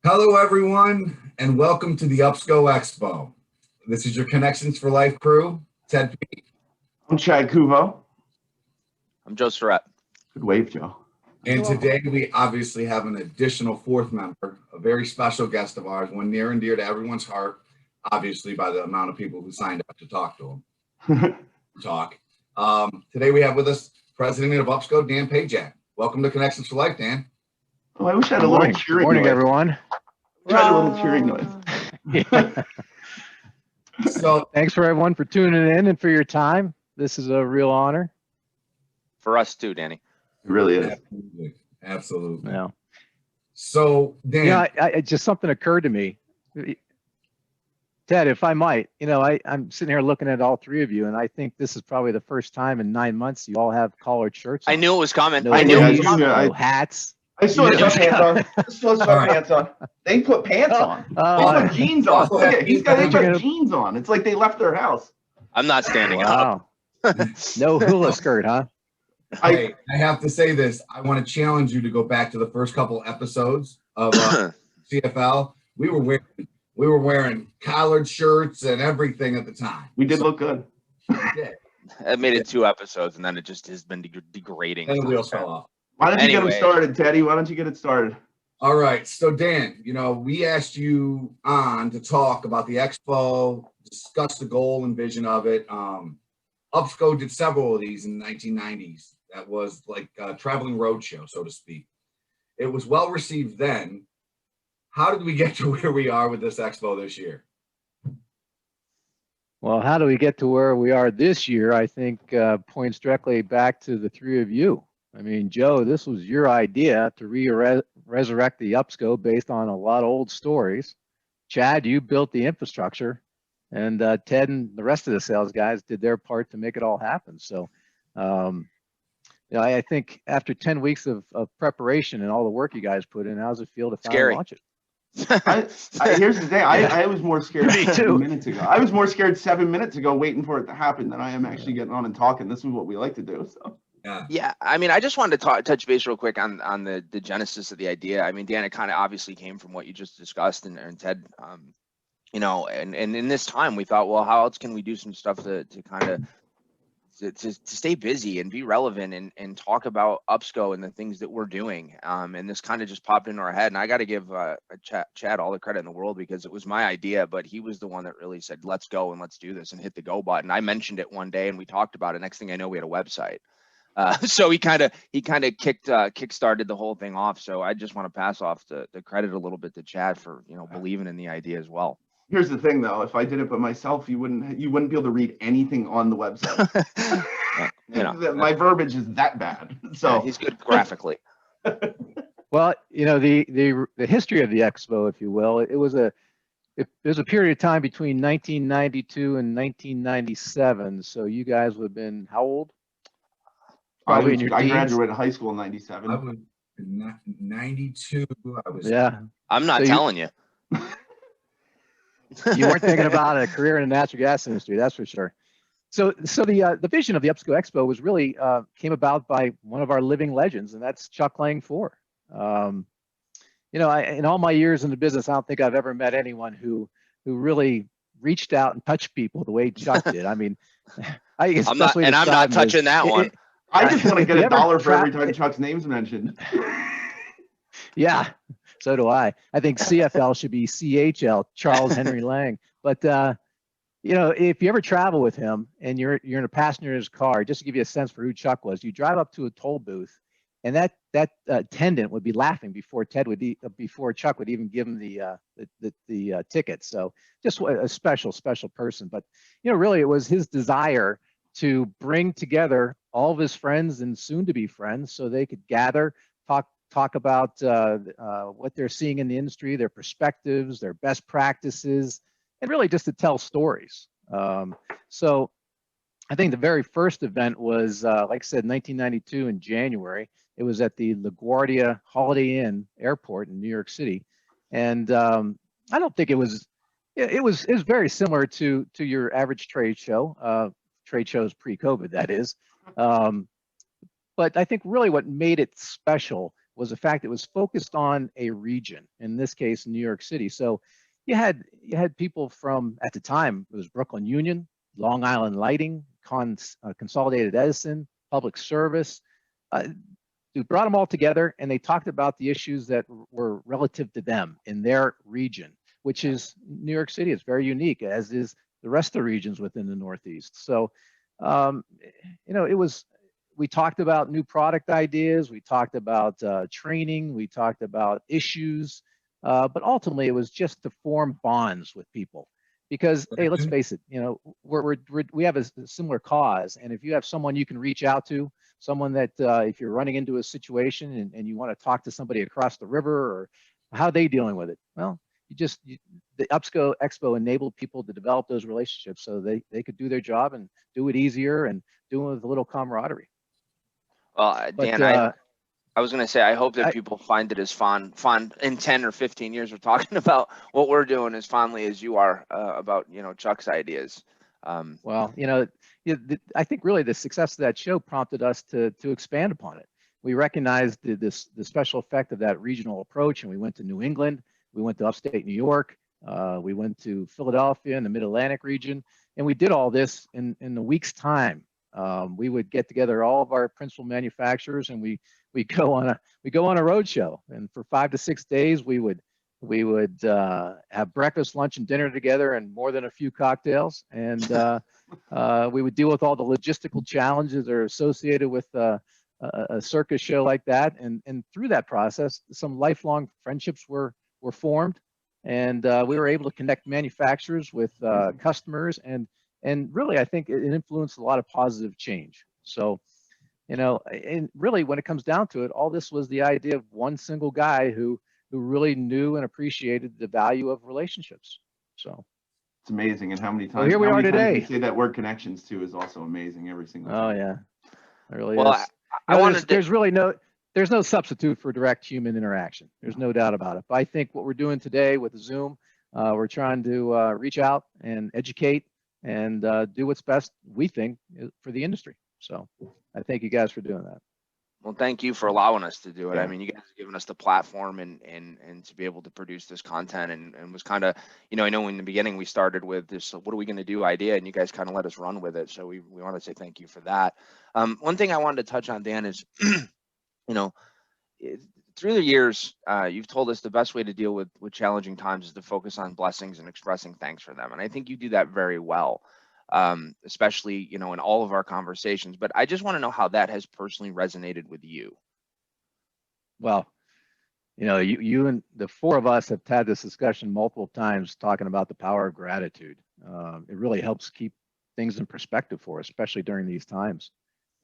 Hello, everyone, and welcome to the UPSCO Expo. This is your Connections for Life crew, Ted P. I'm Chad Kuvo. I'm Joe Surratt. Good wave, Joe. And today we obviously have an additional fourth member, a very special guest of ours, one near and dear to everyone's heart, obviously by the amount of people who signed up to talk to him. Today we have with us President of UPSCO, Dan PAJAK. Welcome to Connections for Life, Dan. Oh, I wish I had a little cheering Good morning, noise. everyone. I wish I had a little cheering noise. So Thanks for everyone for tuning in and for your time. This is a real honor. For us too, Danny. It really is. Absolutely. Yeah. So Dan, I just something occurred to me. Ted, if I might, I'm sitting here looking at all three of you, and I think this is probably the first time in 9 months you all have collared shirts on. I knew it was coming. No I knew it was hoodies, coming. no hats. I still have Yeah. sweatpants on. I still have sweatpants on. They put pants on. They put jeans on. Look at these guys. They got jeans on. It's like they left their house. I'm not standing up. Wow. No hula skirt, huh? I have to say this. I want to challenge you to go back to the first couple episodes of CFL. We were wearing collared shirts and everything at the time. We did look good. I made it 2 episodes, and then it just has been degrading. And the wheels fell off. Why don't you get them Anyway. started, Teddy? Why don't you get it started? All right. So Dan, we asked you on to talk about the Expo, discuss the goal and vision of it. UPSCO did several of these in the 1990s. That was like a traveling roadshow, so to speak. It was well received then. How did we get to where we are with this Expo this year? Well, how do we get to where we are this year? I think points directly back to the three of you. I mean, Joe, this was your idea to resurrect the UPSCO based on a lot of old stories. Chad, you built the infrastructure, and Ted and the rest of the sales guys did their part to make it all happen. So, I think after 10 weeks of preparation and all the work you guys put in, how's it feel to finally launch it? Here's the thing. I was more scared Me 7 too. minutes ago. I was more scared 7 minutes ago waiting for it to happen than I am actually getting on and talking. This is what we like to do. So. Yeah, I mean, I just wanted to touch base real quick on the genesis of the idea. I mean, Dan, it kind of obviously came from what you just discussed, and Ted, and in this time we thought, well, how else can we do some stuff to kind of to stay busy and be relevant and talk about UPSCO and the things that we're doing. And this kind of just popped into our head. And I got to give Chad all the credit in the world, because it was my idea, but he was the one that really said, let's go and let's do this, and hit the go button. I mentioned it one day and we talked about it. Next thing I know, we had a website. So he kind of kick-started the whole thing off. So I just want to pass off the credit a little bit to Chad for, believing in the idea as well. Here's the thing, though. If I did it by myself, you wouldn't be able to read anything on the website. My verbiage is that bad. So yeah, he's good graphically. Well, the history of the Expo, if you will, it was a period of time between 1992 and 1997. So you guys would have been how old? Probably in your I teens. graduated high school in 97. I was in 92. Yeah. I'm not So telling you. You weren't thinking about a career in the natural gas industry, that's for sure. So the vision of the UPSCO Expo was really came about by one of our living legends, and that's Chuck Lang IV. In all my years in the business, I don't think I've ever met anyone who really reached out and touched people the way Chuck did. I mean, I'm not touching that one. I just want to get If you a ever dollar for every time Chuck's name's mentioned. Yeah, so do I. I think CFL should be CHL, Charles Henry Lang. But if you ever travel with him and you're in a passenger in his car, just to give you a sense for who Chuck was, you drive up to a toll booth, and that attendant would be laughing before Chuck would even give him the ticket. So just a special person. But really, it was his desire to bring together all of his friends and soon-to-be friends so they could gather, talk about what they're seeing in the industry, their perspectives, their best practices, and really just to tell stories. So I think the very first event was, like I said, 1992 in January. It was at the LaGuardia Holiday Inn Airport in New York City. And I don't think it was very similar to your average trade show. Trade shows pre-COVID, that is. But I think really what made it special was the fact it was focused on a region, in this case, New York City. So you had people from, at the time, it was Brooklyn Union, Long Island Lighting, Consolidated Edison, Public Service. We brought them all together and they talked about the issues that were relative to them in their region, which is New York City. It's very unique, as is the rest of the regions within the Northeast. So, we talked about new product ideas, we talked about training, we talked about issues, but ultimately it was just to form bonds with people. Because, hey, let's face it, we have a similar cause. And if you have someone you can reach out to, someone that if you're running into a situation and you want to talk to somebody across the river, or how are they dealing with it? Well, the UPSCO Expo enabled people to develop those relationships so they could do their job and do it easier and do it with a little camaraderie. Well, Dan, I was going to say, I hope that people find it as fun in 10 or 15 years. We're talking about what we're doing as fondly as you are about, Chuck's ideas. Well, I think really the success of that show prompted us to expand upon it. We recognized the special effect of that regional approach, and we went to New England, we went to upstate New York, we went to Philadelphia in the Mid-Atlantic region, and we did all this in a week's time. We would get together all of our principal manufacturers, and we go on a road show, and for 5 to 6 days we would have breakfast, lunch, and dinner together, and more than a few cocktails, and we would deal with all the logistical challenges that are associated with a circus show like that, and through that process some lifelong friendships were formed, and we were able to connect manufacturers with customers, and really I think it influenced a lot of positive change. So, and really when it comes down to it, all this was the idea of one single guy who really knew and appreciated the value of relationships. So it's amazing. And how many times, well, here we are today. We say that word connections too is also amazing every single time. Oh yeah, it really well, is. There's no substitute for direct human interaction. There's no doubt about it. But I think what we're doing today with Zoom, we're trying to reach out and educate and do what's best, we think, for the industry. So I thank you guys for doing that. Well, thank you for allowing us to do it. Yeah. I mean, you guys have given us the platform and to be able to produce this content, and was kind of, I know in the beginning we started with this, what are we going to do idea, and you guys kind of let us run with it. So we want to say thank you for that. One thing I wanted to touch on, Dan, is, through the years, you've told us the best way to deal with challenging times is to focus on blessings and expressing thanks for them. And I think you do that very well, especially, in all of our conversations. But I just want to know how that has personally resonated with you. Well, you and the four of us have had this discussion multiple times, talking about the power of gratitude. It really helps keep things in perspective for us, especially during these times.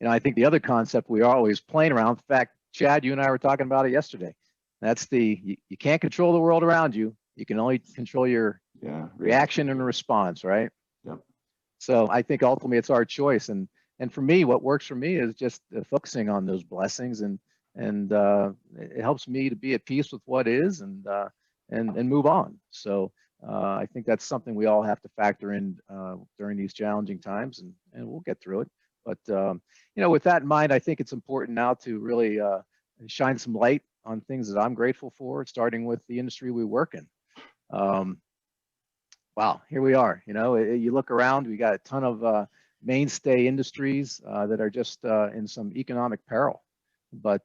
I think the other concept we are always playing around, in fact, Chad, you and I were talking about it yesterday. That's you can't control the world around you. You can only control your reaction and response, right? Yep. So I think ultimately it's our choice. And for me, what works for me is just focusing on those blessings, and it helps me to be at peace with what is, and move on. So I think that's something we all have to factor in during these challenging times, and we'll get through it. But with that in mind, I think it's important now to really shine some light on things that I'm grateful for, starting with the industry we work in. Wow, here we are. You look around, we got a ton of mainstay industries that are just in some economic peril. But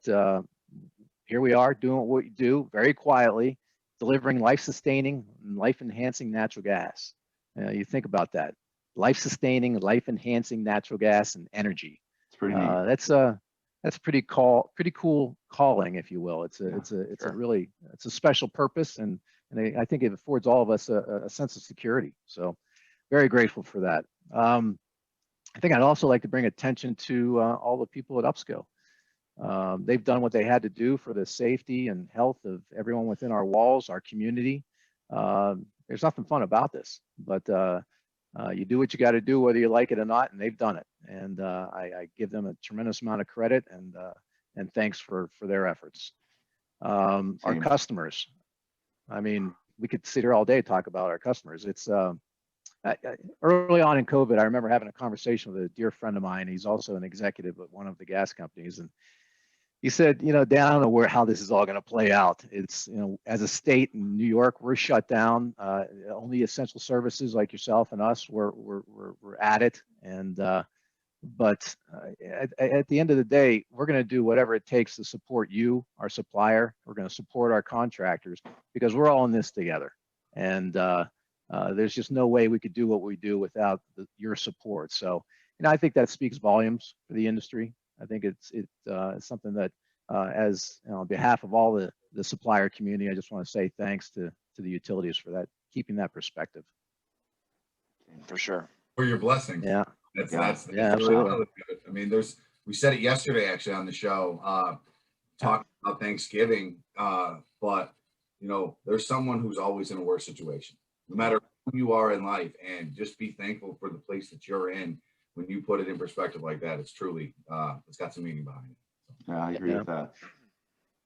here we are doing what we do very quietly, delivering life-sustaining and life-enhancing natural gas. You think about that. Life-sustaining, life-enhancing natural gas and energy. It's pretty neat. That's pretty cool calling, if you will. It's a special purpose, and I think it affords all of us a sense of security. So very grateful for that. I think I'd also like to bring attention to all the people at UPSCO. They've done what they had to do for the safety and health of everyone within our walls, our community. There's nothing fun about this, but you do what you got to do, whether you like it or not, and they've done it. And I give them a tremendous amount of credit and thanks for their efforts. Our customers. I mean, we could sit here all day talk about our customers. It's early on in COVID, I remember having a conversation with a dear friend of mine. He's also an executive at one of the gas companies, and He said, Dan, I don't know how this is all going to play out. It's, as a state in New York, we're shut down. Only essential services like yourself and us, we're at it. And but at the end of the day, we're going to do whatever it takes to support you, our supplier. We're going to support our contractors because we're all in this together. And there's just no way we could do what we do without your support. So, I think that speaks volumes for the industry. I think it's something that, as on behalf of all the supplier community, I just want to say thanks to the utilities for that, keeping that perspective. For sure. For your blessing. Yeah. That's absolutely. good. I mean, we said it yesterday actually on the show, talking about Thanksgiving, but there's someone who's always in a worse situation, no matter who you are in life, and just be thankful for the place that you're in. When you put it in perspective like that, it's truly, it's got some meaning behind it. Yeah, I agree with that.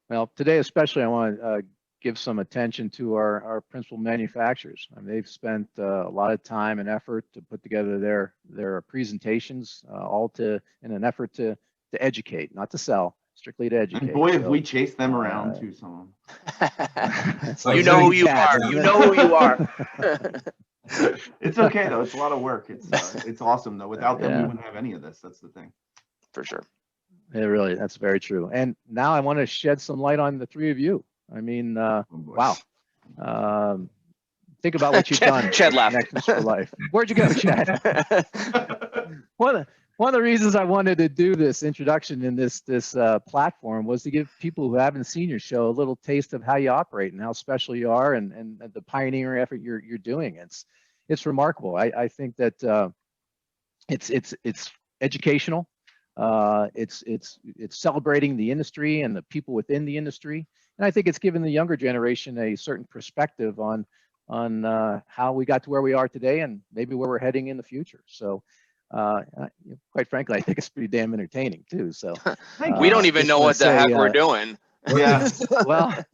Well, today especially, I want to give some attention to our principal manufacturers. I mean, they've spent a lot of time and effort to put together their presentations, all in an effort to educate, not to sell, strictly to educate. And boy, if we chase them around too, some of them. You know who you are. You know who you are. It's okay though. It's a lot of work. It's awesome though. Without them, we wouldn't have any of this. That's the thing. For sure. That's very true. And now I want to shed some light on the three of you. I mean, wow. Think about what you've done. Chad laughed. Connections for Life. Where'd you go, Chad? One of the reasons I wanted to do this introduction in this platform was to give people who haven't seen your show a little taste of how you operate and how special you are, and the pioneering effort you're doing. It's remarkable. I think that it's educational. It's celebrating the industry and the people within the industry, and I think it's given the younger generation a certain perspective on how we got to where we are today and maybe where we're heading in the future. So. Quite frankly, I think it's pretty damn entertaining too. So we don't even know what the heck we're doing. Yeah. Well,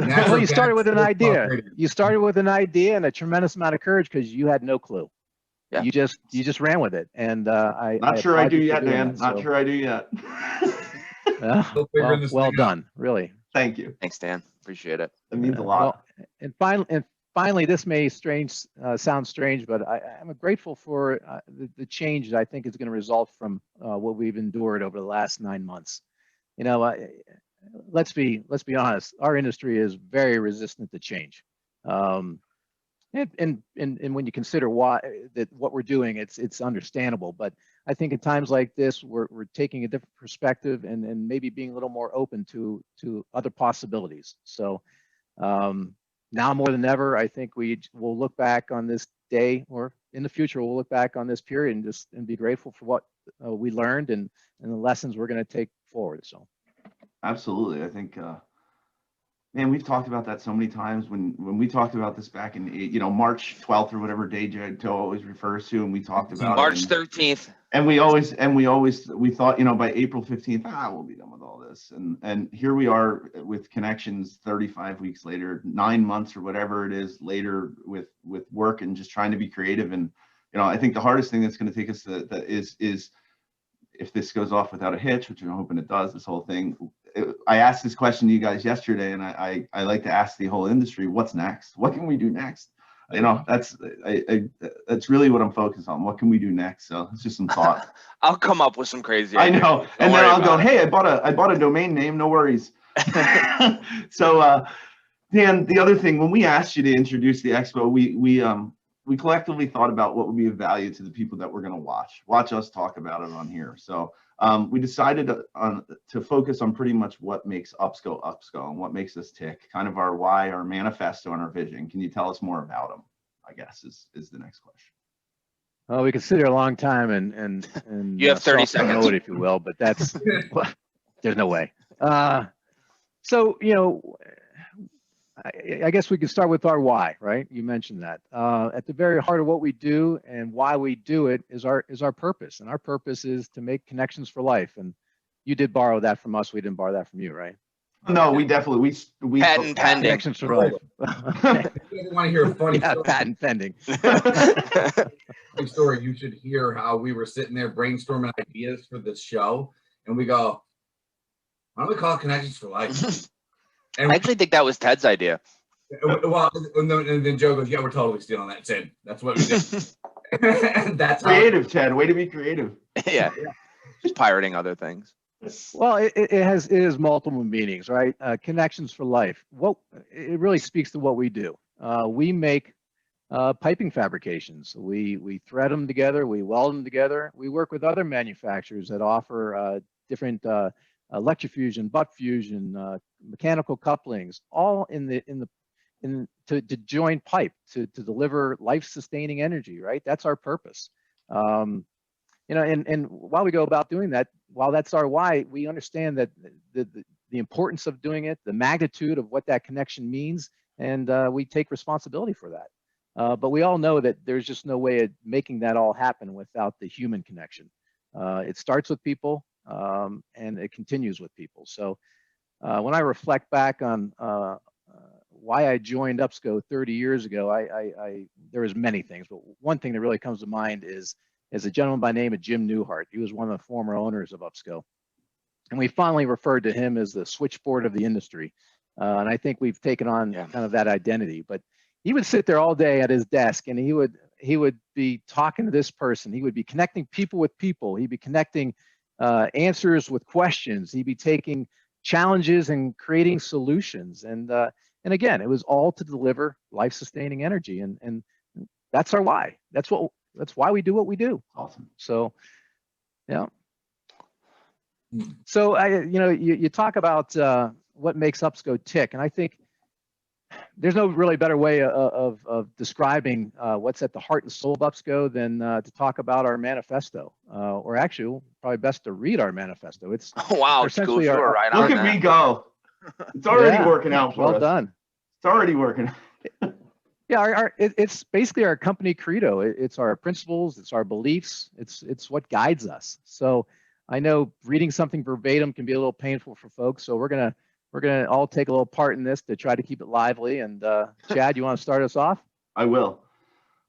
you started with an idea. You started with an idea and a tremendous amount of courage because you had no clue. Yeah. You just ran with it, and not sure I do yet, Dan. Not sure I do yet. Well done, really. Thank you. Thanks, Dan. Appreciate it. It means a lot. Well, finally, this may sound strange, but I'm grateful for the change that I think is going to result from what we've endured over the last 9 months. Let's be honest. Our industry is very resistant to change, and when you consider what we're doing, it's understandable. But I think in times like this, we're taking a different perspective and maybe being a little more open to other possibilities. So. Now more than ever, I think we'll look back on this day, or in the future, we'll look back on this period and be grateful for what we learned and the lessons we're going to take forward. So, absolutely, I think, man, we've talked about that so many times. When we talked about this back in March 12th or whatever day Joe always refers to, and we talked about March 13th. And we thought, by April 15th, we'll be done with all this. And here we are with connections 35 weeks later, 9 months or whatever it is later with work and just trying to be creative. And, I think the hardest thing that's going to take us is if this goes off without a hitch, which I'm hoping it does, this whole thing. I asked this question to you guys yesterday, and I like to ask the whole industry, what's next? What can we do next? That's really what I'm focused on. What can we do next? So it's just some thought. I'll come up with some crazy ideas. I know. And then I'll go, hey, I bought a domain name. No worries. So, Dan, the other thing, when we asked you to introduce the expo, we collectively thought about what would be of value to the people that we're going to watch us talk about it on here. So we decided to focus on pretty much what makes UPSCO and what makes us tick, kind of our why, our manifesto, and our vision. Can you tell us more about them, I guess, is the next question. Well, we could sit here a long time and you have 30 seconds, if you will, but that's there's no way. So, I guess we could start with our why, right? You mentioned that. At the very heart of what we do and why we do it is our purpose. And our purpose is to make connections for life. And you did borrow that from us. We didn't borrow that from you, right? No, we definitely, we patent pending. Connections for life. You want to hear a funny story? Patent pending. Funny story. You should hear how we were sitting there brainstorming ideas for this show. And we go, Why don't we call it Connections for Life? I actually think that was Ted's idea. Well, and then Joe goes, "Yeah, we're totally stealing that, Ted. That's what we did." And that's Creative, Ted. Way to be creative. Yeah, just pirating other things. Well, it has multiple meanings, right? Connections for life. What it really speaks to what we do. We make piping fabrications. We thread them together. We weld them together. We work with other manufacturers that offer different electrofusion, butt fusion, mechanical couplings, all to join pipe to deliver life-sustaining energy. Right. That's our purpose. And while we go about doing that, while that's our why, we understand that the importance of doing it, the magnitude of what that connection means, and we take responsibility for that. But we all know that there's just no way of making that all happen without the human connection. It starts with people, and it continues with people. So when I reflect back on why I joined UPSCO 30 years ago, there was many things, but one thing that really comes to mind is a gentleman by the name of Jim Newhart. He was one of the former owners of UPSCO. And we finally referred to him as the switchboard of the industry. And I think we've taken on kind of that identity. But he would sit there all day at his desk, and he would be talking to this person. He would be connecting people with people. He'd be connecting answers with questions. He'd be taking challenges and creating solutions. And again, it was all to deliver life-sustaining energy. And that's our why. That's why we do what we do. Awesome. So, yeah. So you talk about what makes UPSCO tick, and I think there's no really better way of describing what's at the heart and soul of UPSCO than to talk about our manifesto, or actually, probably best to read our manifesto. It's wow, essentially cool. Right look at me go. It's already working out for us. Well done. It's already working. Yeah, it's basically our company credo. It's our principles, it's our beliefs, it's what guides us. So I know reading something verbatim can be a little painful for folks, so we're gonna all take a little part in this to try to keep it lively. And Chad, you want to start us off? I will.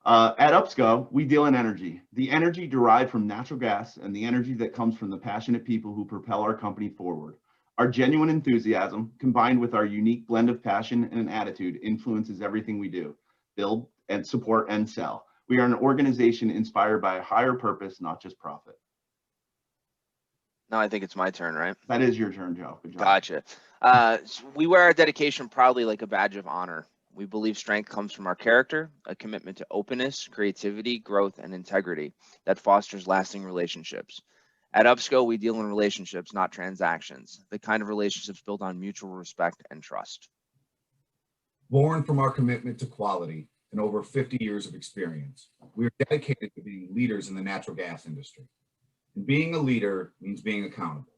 At UPSCO, we deal in energy. The energy derived from natural gas and the energy that comes from the passionate people who propel our company forward. Our genuine enthusiasm, combined with our unique blend of passion and an attitude, influences everything we do. Build and support and sell. We are an organization inspired by a higher purpose, not just profit. Now I think it's my turn, right? That is your turn, Joe. Good job. Gotcha. We wear our dedication proudly like a badge of honor. We believe strength comes from our character, a commitment to openness, creativity, growth, and integrity that fosters lasting relationships. At UPSCO, we deal in relationships, not transactions, the kind of relationships built on mutual respect and trust. Born from our commitment to quality and over 50 years of experience, we are dedicated to being leaders in the natural gas industry. And being a leader means being accountable.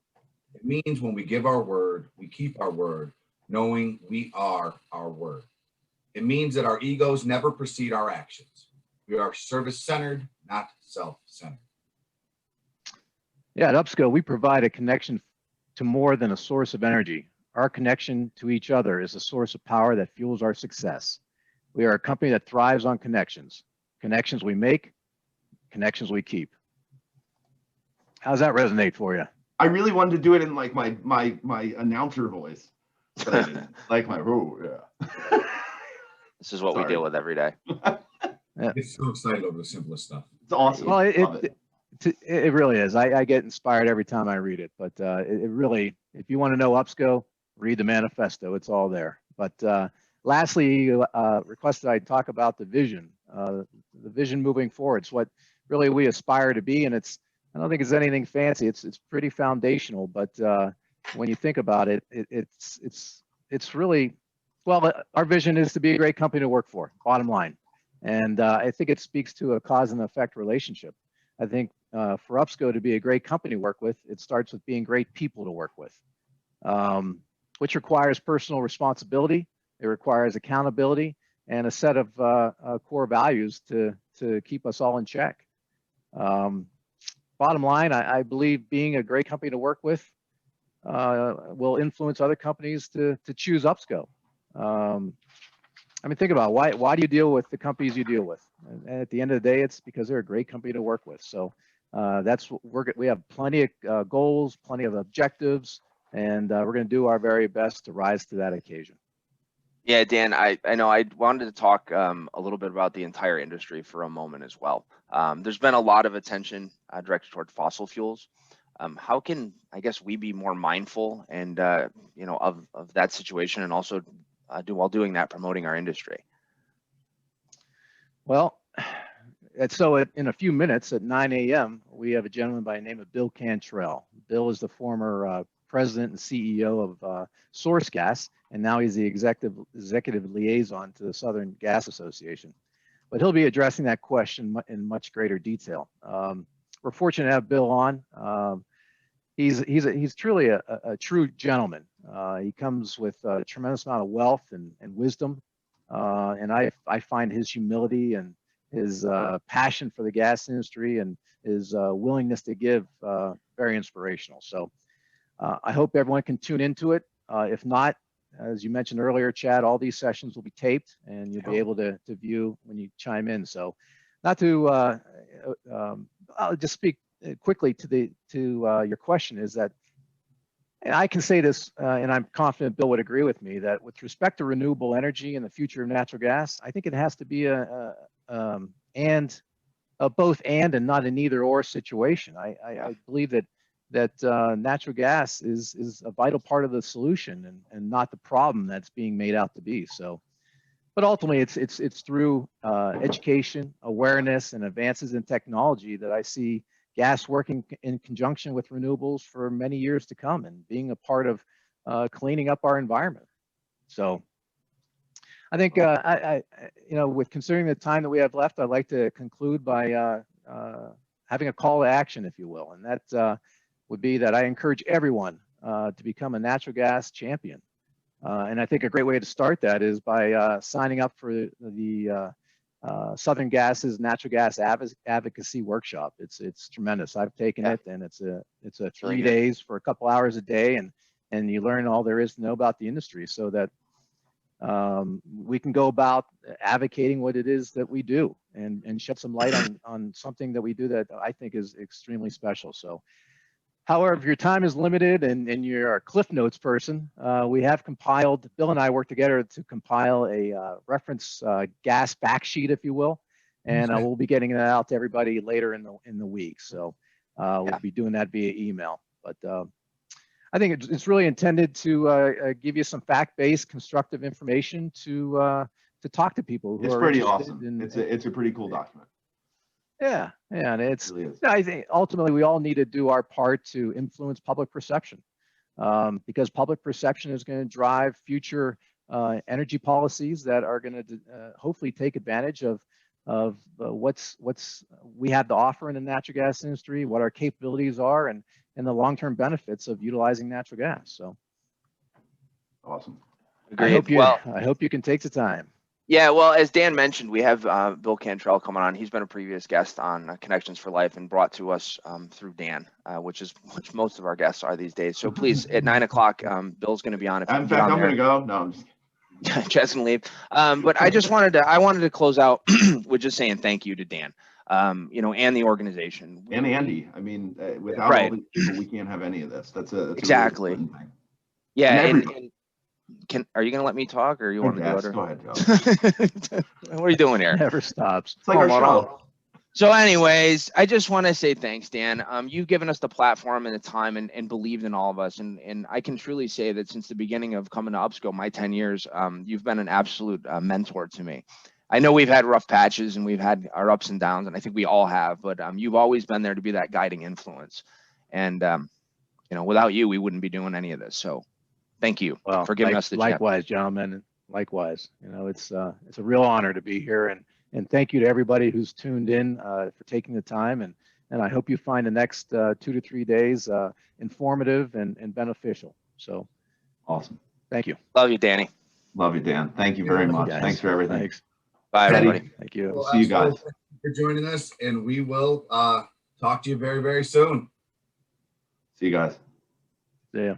It means when we give our word, we keep our word, knowing we are our word. It means that our egos never precede our actions. We are service-centered, not self-centered. Yeah, at UPSCO, we provide a connection to more than a source of energy. Our connection to each other is a source of power that fuels our success. We are a company that thrives on connections. Connections we make, connections we keep. How's that resonate for you? I really wanted to do it in like my announcer voice, but I didn't. Like my yeah. This is what we deal with every day. Yeah. Get so excited over the simplest stuff. It's awesome. Well, it really is. I get inspired every time I read it, but it really, if you want to know UPSCO, read the manifesto. It's all there. But lastly, requested I talk about the vision moving forward. It's what really we aspire to be, and I don't think it's anything fancy. It's pretty foundational, but when you think about it, it's really, well, our vision is to be a great company to work for, bottom line. And I think it speaks to a cause and effect relationship. I think for UPSCO to be a great company to work with, it starts with being great people to work with, which requires personal responsibility. It requires accountability and a set of core values to keep us all in check. Bottom line, I believe being a great company to work with will influence other companies to choose UPSCO. I mean, think about it. Why do you deal with the companies you deal with? And at the end of the day, it's because they're a great company to work with. So that's what we have plenty of goals, plenty of objectives, and we're going to do our very best to rise to that occasion. Yeah, Dan, I know I wanted to talk a little bit about the entire industry for a moment as well. There's been a lot of attention directed toward fossil fuels. How can, I guess, we be more mindful and of that situation, and also while doing that, promoting our industry? Well, in a few minutes at 9 a.m., we have a gentleman by the name of Bill Cantrell. Bill is the former president and CEO of Source Gas, and now he's the executive liaison to the Southern Gas Association. But he'll be addressing that question in much greater detail. We're fortunate to have Bill on. He's truly a true gentleman. He comes with a tremendous amount of wealth and wisdom, and I find his humility and his passion for the gas industry and his willingness to give very inspirational. So I hope everyone can tune into it. If not, as you mentioned earlier, Chad, all these sessions will be taped and you'll be able to view when you chime in. So not to, I'll just speak quickly to your question, is that, and I can say this, and I'm confident Bill would agree with me, that with respect to renewable energy and the future of natural gas, I think it has to be a both and not an either or situation. I believe that natural gas is a vital part of the solution and not the problem that's being made out to be. So, but ultimately it's through education, awareness, and advances in technology that I see gas working in conjunction with renewables for many years to come and being a part of cleaning up our environment. So I think, with considering the time that we have left, I'd like to conclude by having a call to action, if you will. And that would be that I encourage everyone to become a natural gas champion. And I think a great way to start that is by signing up for the Southern Gas's Natural Gas Advocacy Workshop. It's tremendous. I've taken it, and it's a 3 days for a couple hours a day, and you learn all there is to know about the industry, so that we can go about advocating what it is that we do and shed some light on something that we do that I think is extremely special. So, however, if your time is limited and you're a Cliff Notes person, we have compiled, Bill and I worked together to compile a reference gas fact sheet, if you will, and we'll be getting that out to everybody later in the week. So we'll be doing that via email. But I think it's really intended to give you some fact-based, constructive information to talk to people who it's are pretty interested awesome. in, It's a pretty cool document. Yeah, and it's, It really is. I think ultimately we all need to do our part to influence public perception, because public perception is going to drive future energy policies that are going to hopefully take advantage of what's we have to offer in the natural gas industry, what our capabilities are, and the long-term benefits of utilizing natural gas. So Awesome. Agreed. I hope you can take the time. Yeah, well, as Dan mentioned, we have Bill Cantrell coming on. He's been a previous guest on Connections for Life and brought to us through Dan, which most of our guests are these days. So please, at 9 o'clock, Bill's going to be on. If you In fact, I'm going to go. No, I'm just kidding. Chad's gonna leave. But I wanted to close out with just saying thank you to Dan, and the organization. And Andy. I mean, without all these people, we can't have any of this. That's exactly. A really important thing. Yeah. And are you going to let me talk, or you want to go to? Go ahead, Joe. What are you doing here? Never stops. It's like our show. So anyways, I just want to say thanks, Dan. You've given us the platform and the time and believed in all of us. And I can truly say that since the beginning of coming to UPSCO, my 10 years, you've been an absolute mentor to me. I know we've had rough patches and we've had our ups and downs, and I think we all have, but you've always been there to be that guiding influence. And, without you, we wouldn't be doing any of this. So thank you for giving us the chance. Likewise, gentlemen. Likewise. It's a real honor to be here, and thank you to everybody who's tuned in for taking the time, and I hope you find the next 2 to 3 days informative and beneficial. So awesome. Thank you. Love you, Danny. Love you, Dan. Thank you very much. Guys. Thanks for everything. Thanks. Bye, everybody. Thank you. Well, See you guys. Thank you for joining us, and we will talk to you very, very soon. See you guys. See ya.